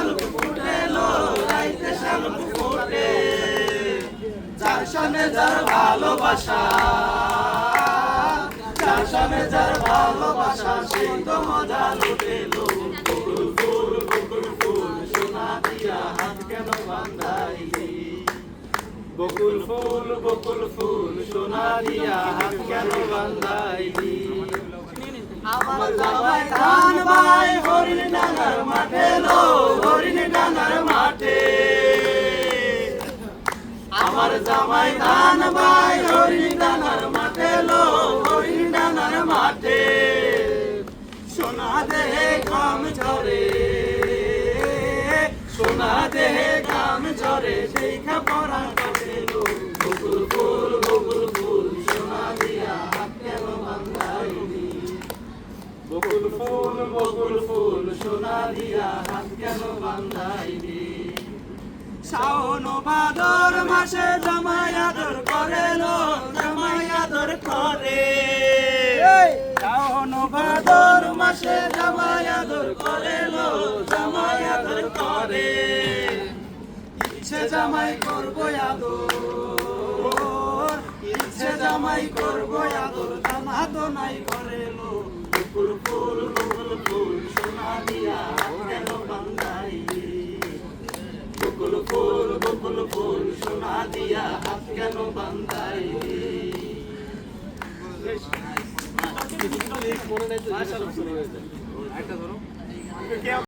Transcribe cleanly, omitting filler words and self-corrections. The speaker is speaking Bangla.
শালুক ফুটেলো রাইতে শালুক ফুটে যার সামনে যার ভালোবাসা যার সামনে যার ভালোবাসা সেই তো মজা লুটেলো বকুল ফুল সোনা দিয়া হাত কেন বান্ধাইলি বকুল ফুল সোনা দিয়া হাত কেন বান্ধাইলি আমার জামাই ধান ভাই হরিণ ডাঙ্গার মাঠে লো হরিণ ডাঙ্গার মাঠে আমার জামাই ধান ভাই হরিণ ডাঙ্গার মাঠে লো হরিণ ডাঙ্গার মাঠে সোনা দেহে ঘাম ঝরে সোনা দেহে ঘাম ঝরে সেই খাপড়া কাটে লো বকুল ফুল সোনা দিয়া হাত কেন বান্ধাইলি বকুল ফুল সোনা দিয়া হাত কেন বান্ধাইলি শাওন ভাদর মাসে জামাই আদর করে লো জামাই আদর করে শাওন ভাদর মাসে জামাই আদর করে লো জামাই আদর করে ইচ্ছে জামাই করবো আদর ইচ্ছে জামাই করবো আদর জানা তো নাই করে লো বকুল ফুল সোনা দিয়া হাত কেন বান্ধাইলি বকুল ফুল সোনা দিয়া হাত কেন বান্ধাইলি